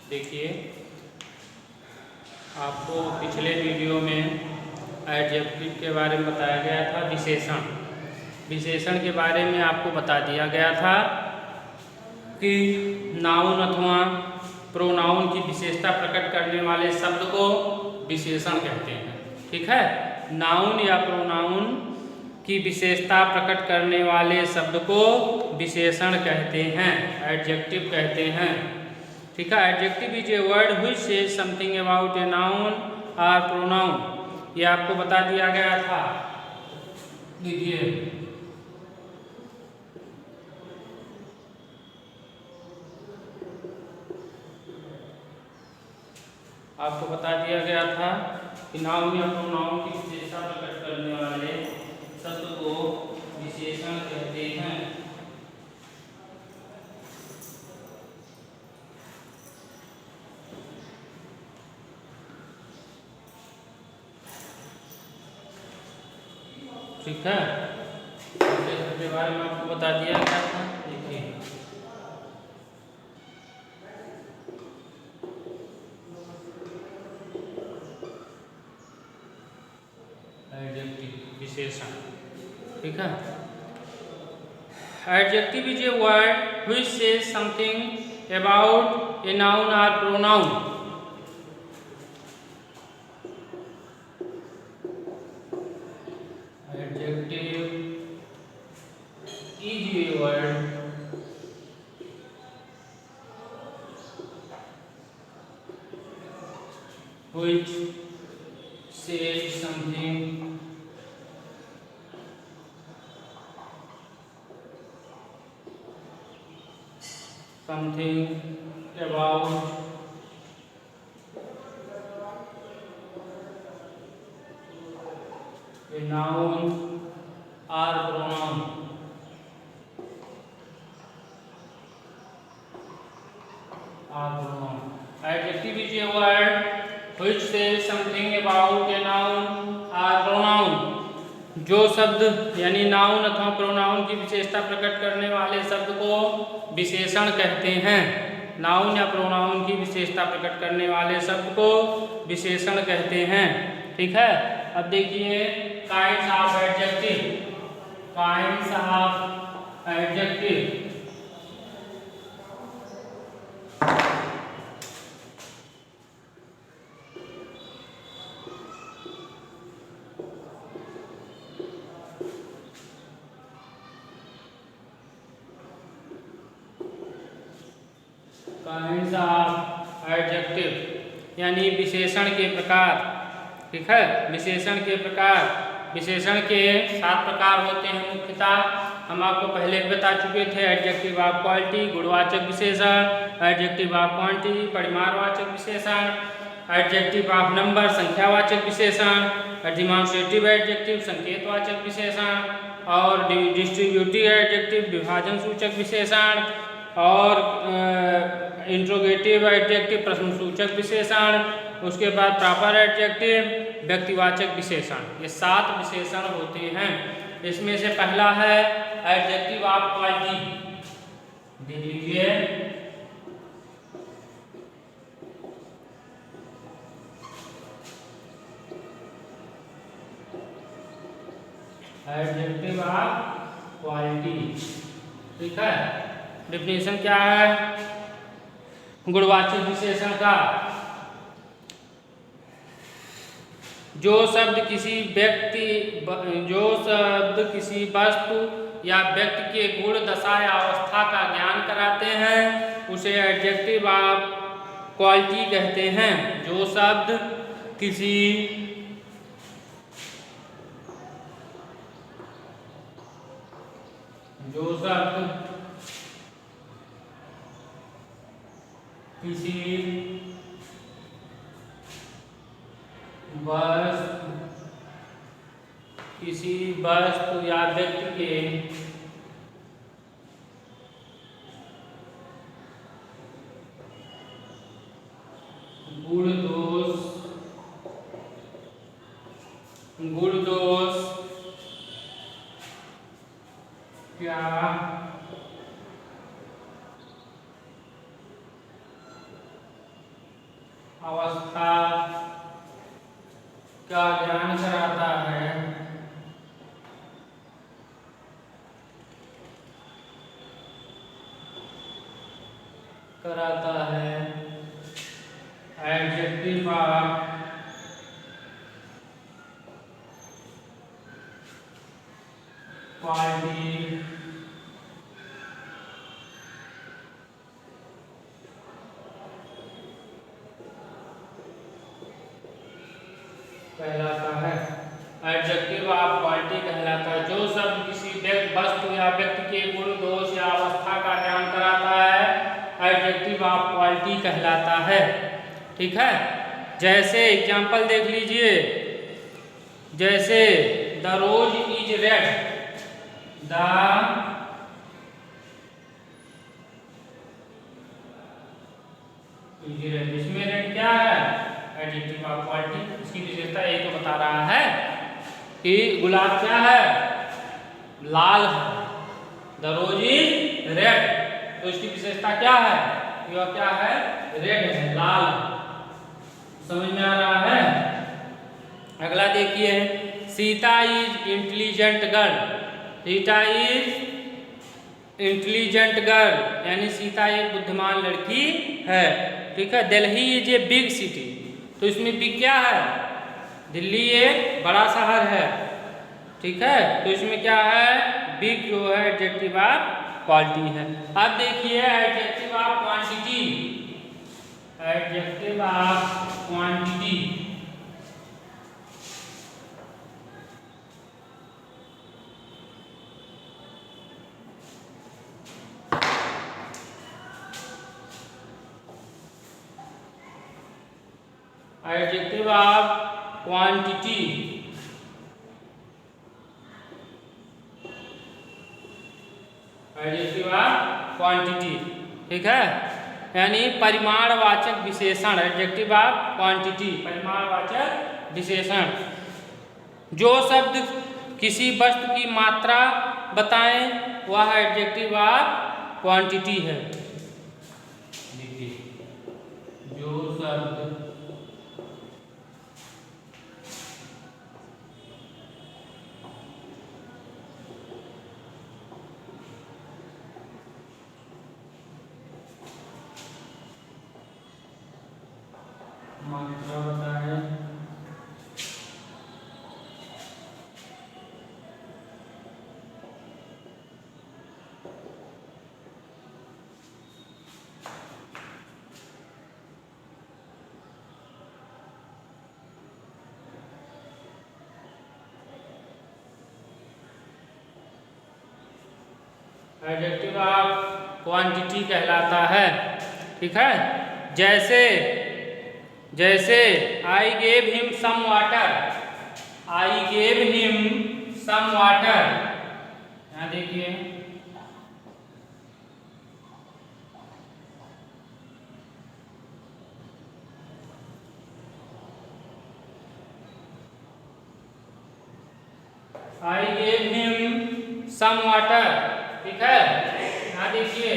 देखिए, आपको पिछले वीडियो में एडजेक्टिव के बारे में बताया गया था। विशेषण के बारे में आपको बता दिया गया था कि नाउन अथवा प्रोनाउन की विशेषता प्रकट करने वाले शब्द को विशेषण कहते हैं। ठीक है, नाउन या प्रोनाउन की विशेषता प्रकट करने वाले शब्द को विशेषण कहते हैं, एडजेक्टिव कहते हैं। ठीक है, adjective is a word which says something about a noun और प्रोनाउन। ये आपको बता दिया गया था। देखिए, आपको बता दिया गया था कि नाउन या प्रोनाउन की विशेषता प्रकट करने वाले शब्द को विशेषण कहते हैं। ठीक है, के बारे में आपको बता दिया गया था। देखिए, एडजेक्टिव विशेषण। ठीक है, adjective is a word which says something about a noun और pronoun. Adjective is a word which says something about a noun or pronoun। Adjective is a word which says something about a noun or pronoun। जो शब्द यानी noun अथवा pronoun की विशेषता प्रकट करने वाले शब्द को विशेषण कहते हैं। नाउन या प्रोनाउन की विशेषता प्रकट करने वाले शब्द को विशेषण कहते हैं। ठीक है, अब देखिए kinds of adjective. Kinds of adjective. Kinds of adjective यानी विशेषण के प्रकार। ठीक है, विशेषण के प्रकार। विशेषण के 7 प्रकार होते हैं मुख्यतः। हम आपको पहले बता चुके थे। एडजेक्टिव ऑफ क्वालिटी गुणवाचक विशेषण, एडजेक्टिव ऑफ क्वांटिटी परिमाणवाचक विशेषण, एडजेक्टिव ऑफ नंबर संख्यावाचक विशेषण, डिमॉन्स्ट्रेटिव एडजेक्टिव संकेतवाचक विशेषण, और डिस्ट्रीब्यूटिव एडजेक्टिव विभाजन सूचक विशेषण, और इंट्रोगेटिव एडजेक्टिव प्रश्नसूचक विशेषण। उसके बाद प्रॉपर एडजेक्टिव व्यक्तिवाचक विशेषण। ये 7 विशेषण होते हैं। इसमें से पहला है एडजेक्टिव ऑफ क्वालिटी। दे लीजिए, एडजेक्टिव ऑफ क्वालिटी। ठीक है, डिफिनेशन क्या है गुणवाचक विशेषण का? जो शब्द किसी वस्तु या व्यक्ति के गुण दशा या अवस्था का ज्ञान कराते हैं उसे एडजेक्टिव ऑफ क्वालिटी कहते हैं। जो शब्द किसी वस्तु या व्यक्ति के गुण दोष क्या अवस्था का ज्ञान कराता है। एडजेक्टिव ऑफ क्वालिटी कहलाता है। एडजेक्टिव ऑफ क्वालिटी कहलाता है जो शब्द किसी वस्तु या व्यक्ति के गुण दोष या अवस्था का ज्ञान कराता है, एडजेक्टिव ऑफ क्वालिटी कहलाता है। ठीक है, जैसे एग्जाम्पल देख लीजिए, जैसे the rose is red, the इसमें रेड क्या है, एडजेक्टिव ऑफ क्वालिटी। इसकी विशेषता यही तो बता रहा है कि गुलाब क्या है, लाल है। द रोज इज रेड, तो इसकी विशेषता क्या है, यह क्या है, रेड है, लाल है। समझ में आ रहा है। अगला देखिए, Sita is intelligent girl, Sita is intelligent girl, यानी सीता एक बुद्धिमान लड़की है। ठीक है, Delhi is a big city, तो इसमें बिग क्या है, दिल्ली एक बड़ा शहर है। ठीक है, तो इसमें क्या है, बिग जो है एडजेक्टिव ऑफ क्वालिटी है। अब देखिए adjective of quantity, adjective of quantity adjective of quantity adjective of quantity. ठीक है, यानी परिमाणवाचक विशेषण, एडजेक्टिव ऑफ क्वांटिटी परिमाणवाचक विशेषण। जो शब्द किसी वस्तु की मात्रा बताएं वह एडजेक्टिव ऑफ क्वांटिटी है। देखिए, जो शब्द मात्रा बताए एडजेक्टिव ऑफ क्वांटिटी कहलाता है। ठीक है, जैसे जैसे I gave him some water, I gave him some water, यहाँ देखिए I gave him some water. ठीक है, यहाँ देखिए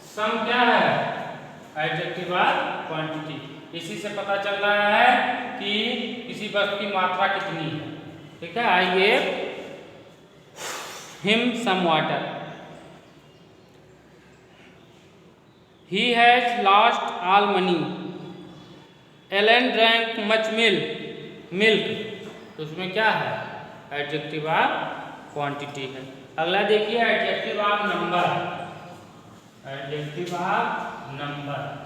सम क्या है, एडजेक्टिव ऑफ क्वांटिटी। इसी से पता चल रहा है कि किसी वस्तु की मात्रा कितनी है। ठीक है, I gave him some water, he has lost all money, Alan drank much milk, तो उसमें क्या है, एडजेक्टिव ऑफ क्वांटिटी है। अगला देखिए adjective of number, adjective of number.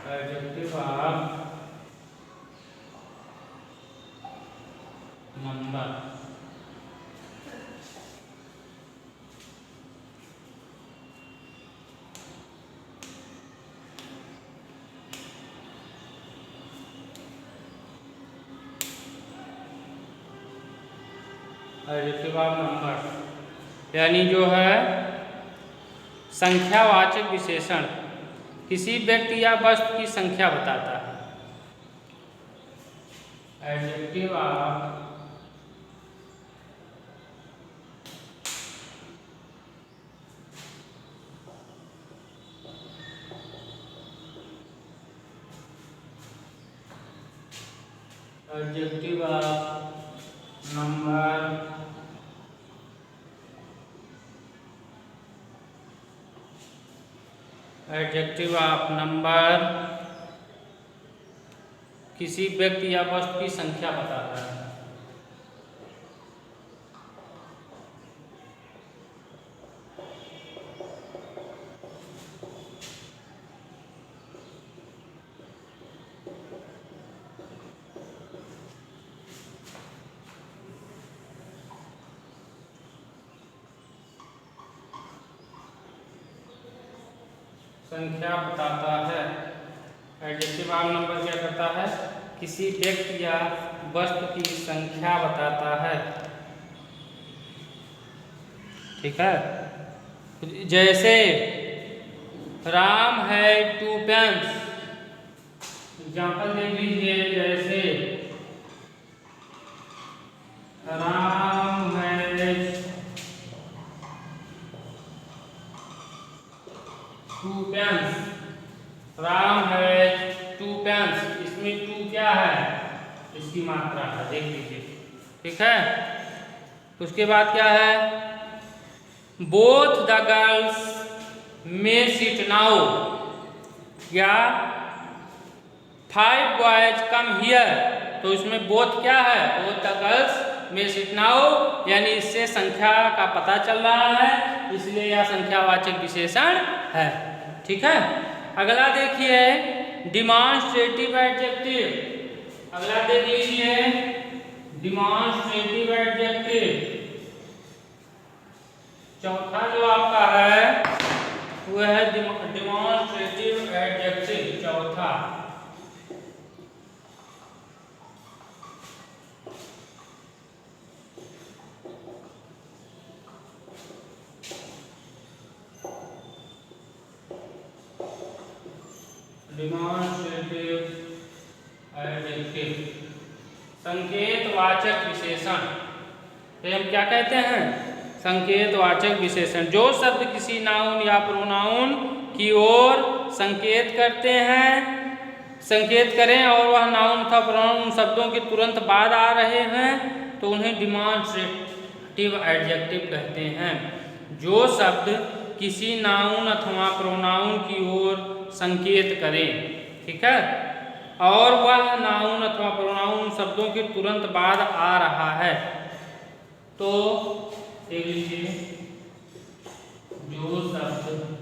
Adjective of number, adjective of number यानी जो है संख्यावाचक विशेषण, किसी व्यक्ति या वस्तु की संख्या बताता है। Adjective of number adjective of number किसी व्यक्ति या वस्तु की संख्या बताता है। संख्या बताता है। एडजेक्टिव ऑफ नंबर क्या करता है? किसी व्यक्ति या वस्तु की संख्या बताता है। ठीक है, जैसे राम है 2 पेन्स। एग्जाम्पल देख लीजिए, जैसे राम है 2 पेन्स। राम है 2 पेन्स। इसमें 2 क्या है? इसकी मात्रा है, देख लीजिए। ठीक है, उसके बाद क्या है? Both the girls may sit now, या 5 बॉयज कम हियर। तो इसमें बोथ क्या है? Both the girls may sit now, यानी इससे संख्या का पता चल रहा है, इसलिए यह संख्यावाचक विशेषण है। ठीक है, अगला देखिए डिमॉन्स्ट्रेटिव एडजेक्टिव। अगला देख लीजिए डिमॉन्स्ट्रेटिव एडजेक्टिव। चौथा जो आपका है वह है डिमॉन्स्ट्रेटिव एडजेक्टिव। चौथा डिमॉन्स्ट्रेटिव एडजेक्टिव, संकेतवाचक विशेषण। हम क्या कहते हैं? संकेतवाचक विशेषण। जो शब्द किसी नाउन या प्रोनाउन की ओर संकेत करते हैं, संकेत करें और वह नाउन अथवा प्रोनाउन उन शब्दों के तुरंत बाद आ रहे हैं, तो उन्हें डिमॉन्स्ट्रेटिव एडजेक्टिव कहते हैं। जो शब्द किसी नाउन अथवा प्रोनाउन की ओर संकेत करें, ठीक है, और वह नाउन अथवा प्रोनाउन शब्दों के तुरंत बाद आ रहा है, तो देख लीजिए जो शब्द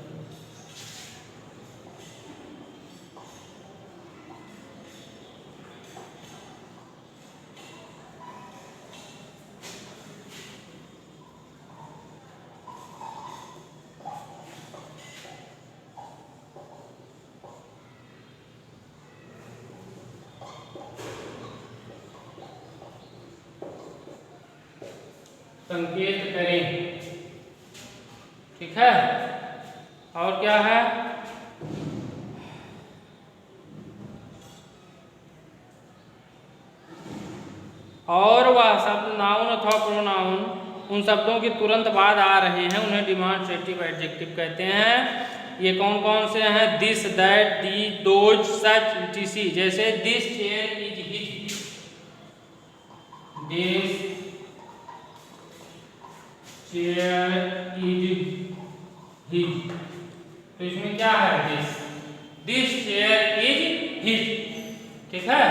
संकेत करें, ठीक है, और क्या है? और वह शब्द नाउन अथवा प्रोनाउन उन शब्दों के तुरंत बाद आ रहे हैं, उन्हें डिमॉन्स्ट्रेटिव एडजेक्टिव कहते हैं। ये कौन कौन से हैं? This, that, the, those, such, etc. जैसे this chair is his, this chair is his. तो इसमें क्या है? दिस चेयर इज हिज, ठीक है,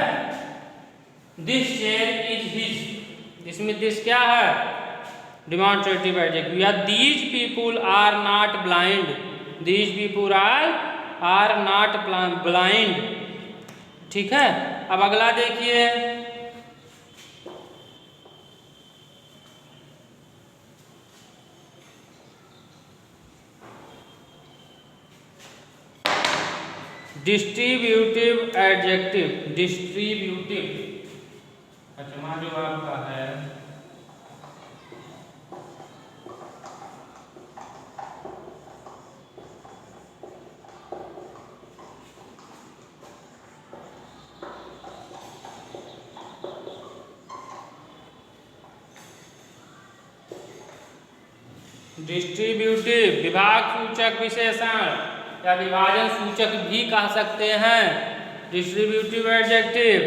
दिस चेयर इज हिज। इसमें दिस क्या है? Demonstrative adjective. या these people are not blind, these people are not blind, ठीक है। अब अगला देखिए डिस्ट्रीब्यूटिव एडजेक्टिव। डिस्ट्रीब्यूटिव, अच्छा जो आपका है डिस्ट्रीब्यूटिव विभाग सूचक विशेषण या विभाजन सूचक भी कह सकते हैं। डिस्ट्रीब्यूटिव एडजेक्टिव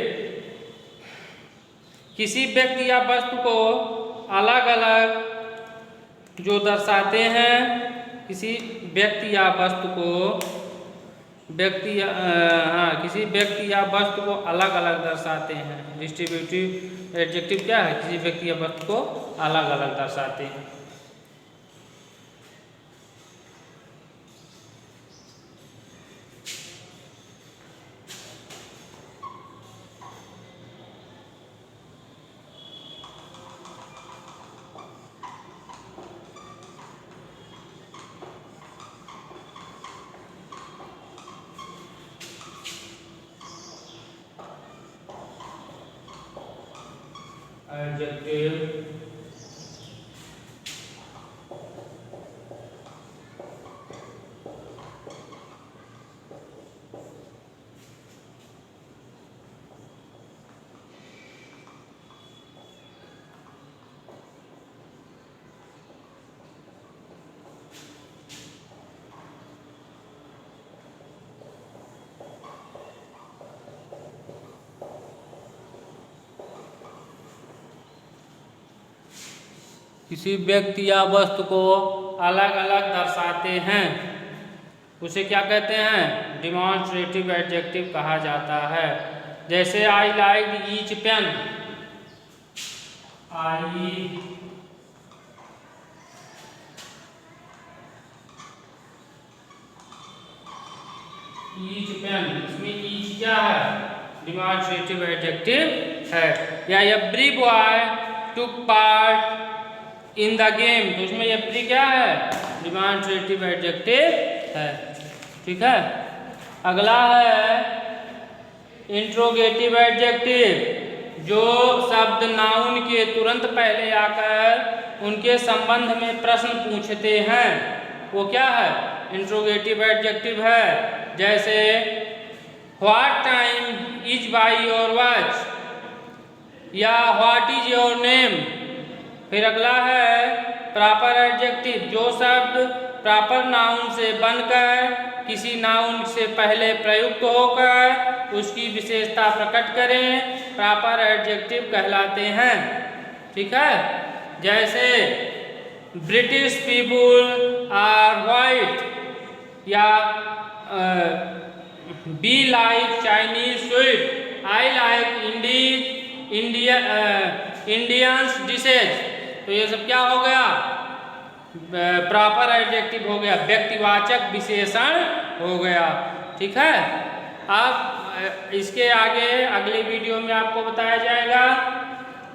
किसी व्यक्ति या वस्तु को अलग अलग जो दर्शाते हैं, किसी व्यक्ति या वस्तु को किसी व्यक्ति या वस्तु को अलग अलग दर्शाते हैं। डिस्ट्रीब्यूटिव एडजेक्टिव क्या है? किसी व्यक्ति या वस्तु को अलग अलग दर्शाते हैं। एडजेक्टिव किसी व्यक्ति या वस्तु को अलग अलग दर्शाते हैं, उसे क्या कहते हैं? डिमॉन्स्ट्रेटिव एडजेक्टिव कहा जाता है। जैसे I like each pen, each pen, इसमें ईच क्या है? डिमॉन्स्ट्रेटिव एडजेक्टिव है। या every boy took part in the game, तो उसमें एवरी क्या है? डिमॉन्स्ट्रेटिव एडजेक्टिव है। ठीक है। अगला है इंट्रोगेटिव एडजेक्टिव, जो शब्द नाउन के तुरंत पहले आकर उनके संबंध में प्रश्न पूछते हैं, वो क्या है? इंट्रोगेटिव एडजेक्टिव है। जैसे what time is by your watch, या व्हाट इज योर नेम। फिर अगला है प्रॉपर एडजेक्टिव, जो शब्द प्रॉपर नाउन से बनकर किसी नाउन से पहले प्रयुक्त होकर उसकी विशेषता प्रकट करें, प्रॉपर एडजेक्टिव कहलाते हैं। ठीक है। जैसे ब्रिटिश पीपुल आर वाइट, या be like Chinese sweet, I like Indians dishes. तो ये सब क्या हो गया? प्रॉपर एडजेक्टिव हो गया, व्यक्तिवाचक विशेषण हो गया। ठीक है। अब इसके आगे अगले वीडियो में आपको बताया जाएगा।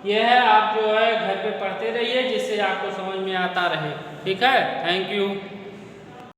यह है, आप जो है घर पे पढ़ते रहिए जिससे आपको समझ में आता रहे। ठीक है। Thank you.